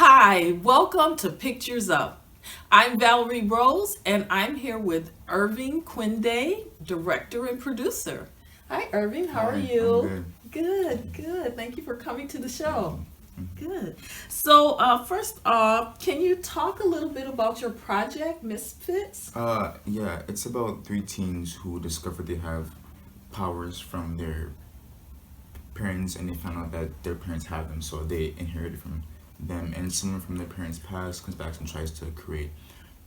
Hi, welcome to Pictures Up. I'm Valerie Rose, and I'm here with Irvine Kwende, director and producer. Hi, Irvine. How are Hi, I'm you? good. Good, good. Thank you for coming to the Thank show. you. Mhm. Good. So, first off, can you talk a little bit about your project, Misfits? Yeah, it's about three teens who discover they have powers from their parents, and they found out that their parents have them, so they inherited from them. And someone from their parents' past comes back and tries to create,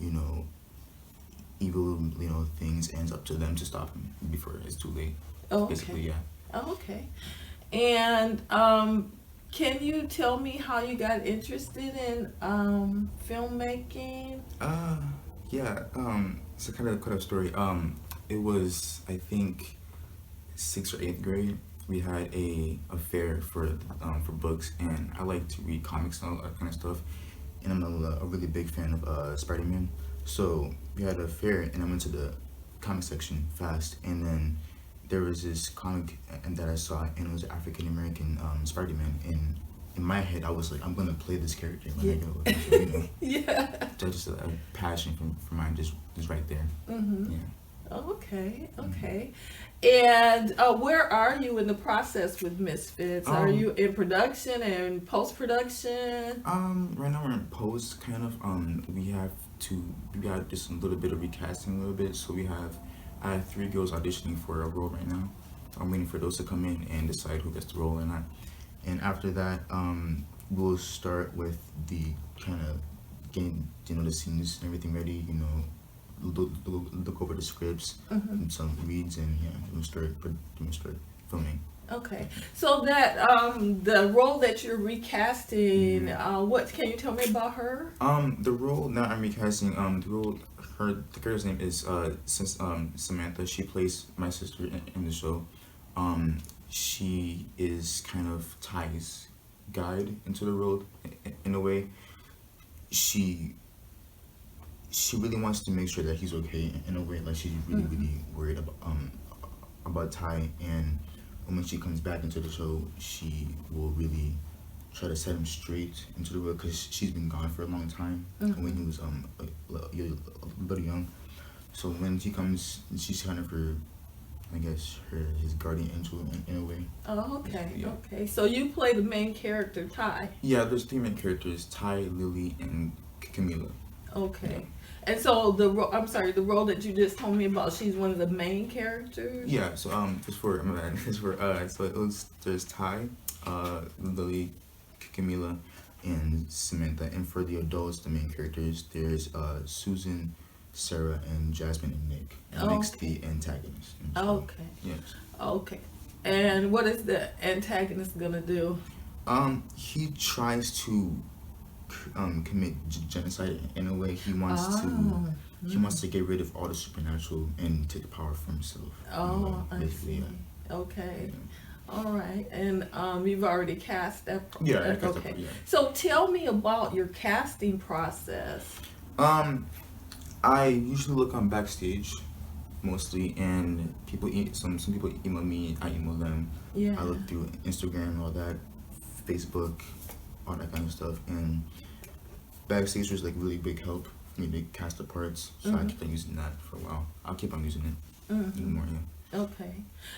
you know, evil, things, and it's up to them to stop them before it's too late. Oh, okay. Basically, yeah. Oh, okay. And can you tell me how you got interested in filmmaking? Uh, yeah. It's a kind of quite a story. It was I think sixth or eighth grade, we had a fair for books, and I like to read comics and all that kind of stuff. And I'm a really big fan of Spider Man. So we had a fair, and I went to the comic section fast, and then there was this comic and that I saw, and it was African American Spider Man. And in my head, I was like, I'm gonna play this character when Yeah. I grow up. So, Yeah. just a passion for mine, just right there. Mm-hmm. Yeah. Okay, Mhm. okay. And where are you in the process with Misfits? Are Um, you in production and post production? Right now we're in post, kind of. We got just a little bit of recasting, a little bit. So I have three girls auditioning for a role right now. I'm waiting for those to come in and decide who gets the role or not. And after that, we'll start with the kind of getting, the scenes and everything ready. Look over the scripts Hmm. and some reads, and yeah, we'll start filming. Okay, so that the role that you're recasting, Mm-hmm. what can you tell me about her? The role now I'm recasting. The girl's name is Samantha. She plays my sister in the show. She is kind of Ty's guide into the role in a way. She she really wants to make sure that he's okay in a way. Like she's Hmm. really worried about Ty, and when she comes back into the show, she will really try to set him straight into the world because she's been gone for a long time when Hmm. he was a little young. So when she comes, she's kind of her, I guess, his guardian angel in a way. Oh, okay, Basically, yeah. okay. So you play the main character, Ty. Yeah, there's three main characters: Ty, Lily, and Camila. Yeah. Okay. And so I'm sorry, the role that you just told me about, she's one of the main characters? Yeah. So just for my bad, just for so it was there's Ty, Lily, Camila, and Samantha. And for the adults, the main characters, there's Susan, Sarah, and Jasmine and Nick. And Nick's Okay. the antagonist. And so, Okay. yes. Okay. And what is the antagonist gonna do? He tries to commit genocide in a way. Oh. He wants to get rid of all the supernatural and take the power for himself. In a way, Oh, I basically, see. yeah. Okay. All right. And you've already cast that. Yeah, I got that Okay. part. Yeah. So tell me about your casting process. Um, I usually look on backstage mostly, and some people email me, I email them. Yeah. I look through Instagram, all that, Facebook, all that kind of stuff, and backstage was like really big help for me to cast the parts. So I Hmm. kept on using that for a while. I'll keep on using it Hmm. even more. Okay.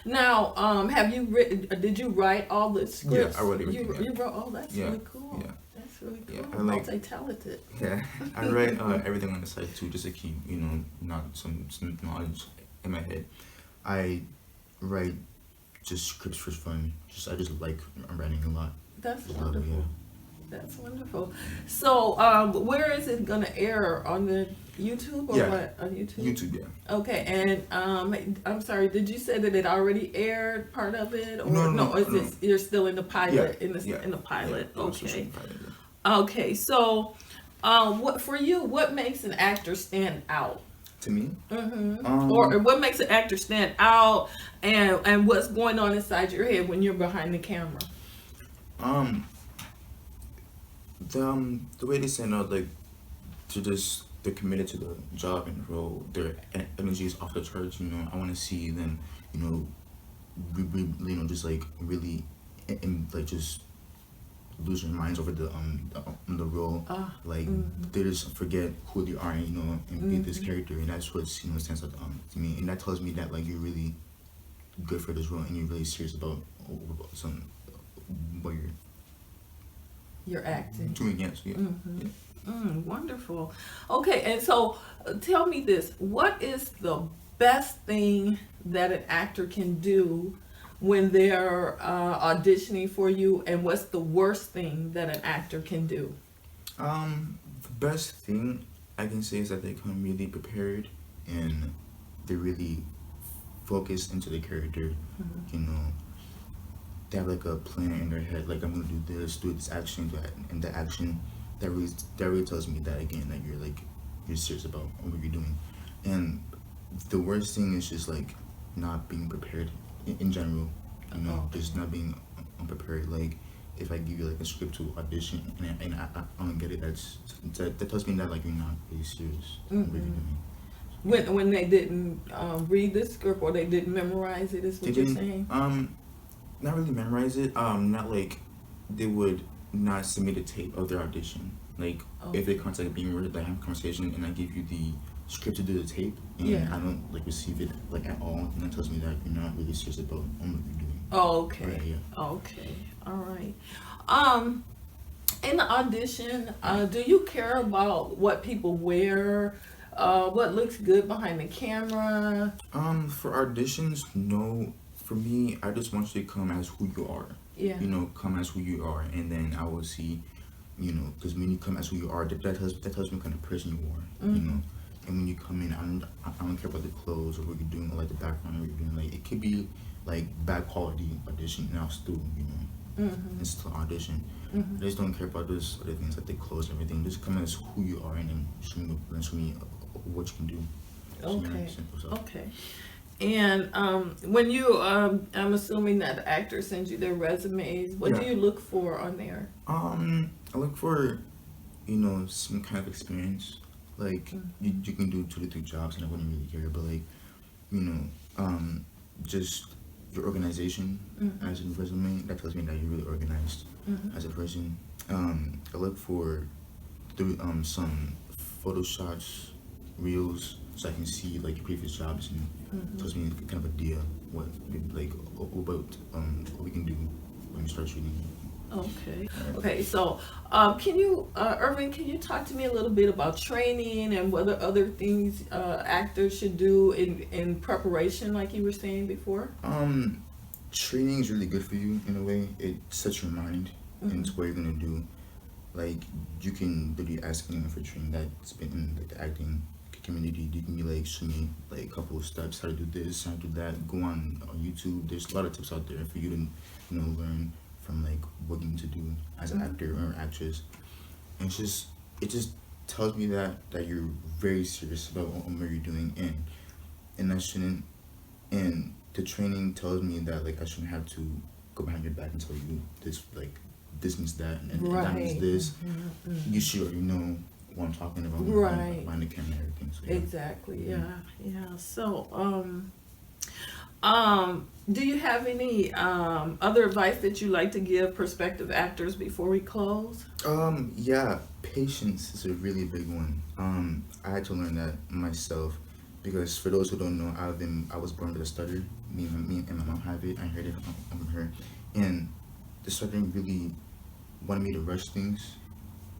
Now, have you written? Did you write all the Yeah, scripts? I wrote everything. You wrote. Oh, that's Yeah, really cool. yeah, That's really yeah, cool. yeah. I like Multi-talented. yeah. I write everything on the side too, just to keep not some knowledge in my head. I write just scripts for fun. I just like writing a lot. That's Just love it. Yeah. wonderful. That's wonderful. So, where is it gonna air on the YouTube or Yeah, what? On YouTube. YouTube. Yeah. Okay, and I'm sorry. Did you say that it already aired part of it, or No, no, no? no, Is no. this you're still in the Yeah, pilot yeah, in the yeah. pilot? It was for Okay, shooting Friday. Yeah. okay. So, what for you? What makes an actor stand out? To me, Or um, what makes an actor stand out, and what's going on inside your head when you're behind the camera? um, the way they stand out, like they're committed to the job and the role. Their energy is off the charts. I want to see them. You know, just like really, like just lose their minds over the role. Like they just forget who they are, and be this character, and that's what stands out to me, and that tells me that like you're really good for this role, and you're really serious about some what You're acting. doing. Yes, yeah. Yeah. Wonderful. Okay, and so tell me this: what is the best thing that an actor can do when they're auditioning for you, and what's the worst thing that an actor can do? The best thing I can say is that they come really prepared and they really focus into the character. You know, they have like a plan in their head, like I'm gonna do this action, do that, and the action that really tells me that again, that you're serious about what you're doing. And the worst thing is just like not being prepared in general, just not being unprepared. Like if I give you like a script to audition and I don't get it, that tells me that like you're not really serious about what you're doing. When they didn't read the script or they didn't memorize it, is what you're saying? Not really memorize it. Not like they would not submit a tape of their audition. Like if they contact me, where they have a conversation and I give you the script to do the tape, and I don't like receive it like at all, and that tells me that you're not really serious about what you're doing. Oh, okay. Right, yeah. Okay. All right. In the audition, do you care about what people wear? What looks good behind the camera? For auditions, no. For me, I just want you to come as who you are. Yeah. Come as who you are, and then I will see, because when you come as who you are, that tells me what kind of person you are, And when you come in, I don't care about the clothes or what you're doing, or like the background or what you're doing. Like it could be like bad quality audition, and I'll still, it's still audition. I just don't care about those other things like the clothes and everything. Just come as who you are, and then show me what you can do. Okay. Simple stuff. Okay. And when you, I'm assuming that the actor sends you their resumes. What do you look for on there? I look for, some kind of experience. Like you can do 2 to 3 jobs, and I wouldn't really care. But like, just your organization as a resume. That tells me that you're really organized as a person. I look for some photo shots, reels, so I can see like your previous jobs, and tells me kind of idea what we can do when we start shooting. Okay. Okay. So, can you, Irving, can you talk to me a little bit about training and what other things actors should do in preparation, like you were saying before? Training is really good for you in a way. It sets your mind into what you're gonna do. Like you can literally ask anyone for training that's been in like the acting community. You can be like, show me like a couple of steps, how to do this, how to do that. Go on YouTube. There's a lot of tips out there for you to learn from like what you need to do as an actor or actress. And it just tells me that you're very serious about what you're doing, and I shouldn't. And the training tells me that like I shouldn't have to go behind your back and tell you this, like this means that, and that means this. You should already know what I'm talking about. Right. Behind the camera and everything. So, yeah. Exactly. Yeah. So, do you have any other advice that you like to give prospective actors before we close? Yeah, patience is a really big one. I had to learn that myself, because for those who don't know, I was born with a stutter. Me and my mom have it. I heard it from her, and the stuttering really wanted me to rush things,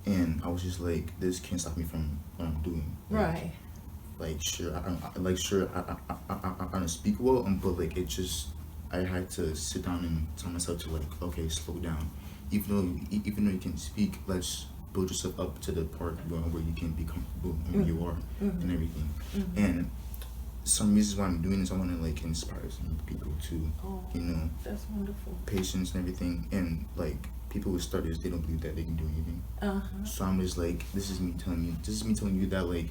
and I was just like, this can't stop me from what I'm doing. Right. Like sure, I don't speak well, but like it just, I had to sit down and tell myself to like, okay, slow down. Even though you can speak, let's build yourself up to the part where you can be comfortable and where you are and everything. And some reasons why I'm doing this, I want to like inspire some people to, That's wonderful. patience and everything. And like people with stutters, they don't believe that they can do anything. So I'm just like, this is me telling you that like,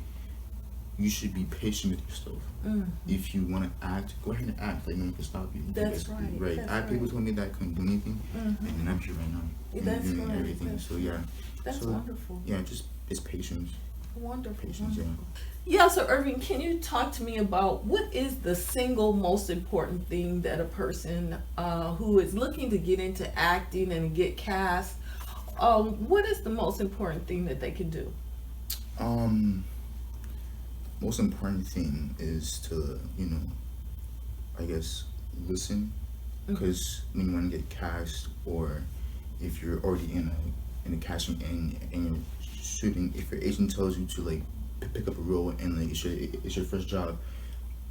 you should be patient with yourself. If you want to act, go ahead and act. Like no one can stop you. That's right. Right. That's I had people right. told me that I couldn't do anything, and then I'm here right now. That's doing right. everything. That's So yeah. That's so, wonderful. Yeah, just it's patience. Wonderful. Patience. Wonderful. Yeah. So Irving, can you talk to me about what is the single most important thing that a person who is looking to get into acting and get cast, What is the most important thing that they can do? Um, Most important thing is to, I guess, listen, Mhm. because when you want to get cast, or if you're already in a casting and you're shooting, if your agent tells you to like pick up a role and like it's your first job,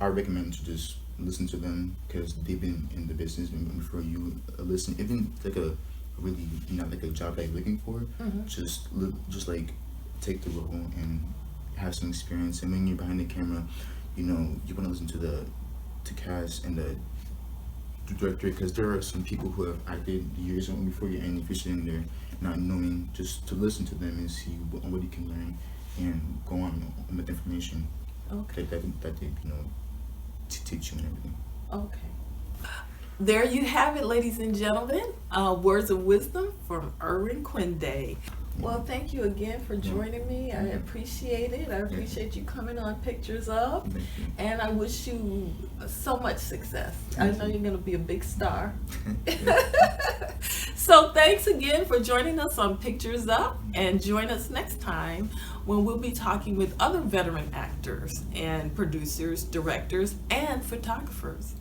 I recommend to just listen to them because they've been in the business before you. Listen, even like a really not like a job that you're looking for, Mhm. just like take the role and have some experience. And when you're behind the camera, you want to listen to the to cast and the director, because there are some people who have acted years on before you, and if you're sitting there not knowing, just to listen to them and see what you can learn and go on with information Okay. that they to teach you and everything. Okay. There you have it, ladies and gentlemen. Words of wisdom from Irwin Kwende. Well, thank you again for joining me. I appreciate it. I appreciate you coming on Pictures Up, Thank you. and I wish you so much success. I Thank know you. you're going to be a big star. Yeah. So thanks again for joining us on Pictures Up, and join us next time when we'll be talking with other veteran actors and producers, directors, and photographers.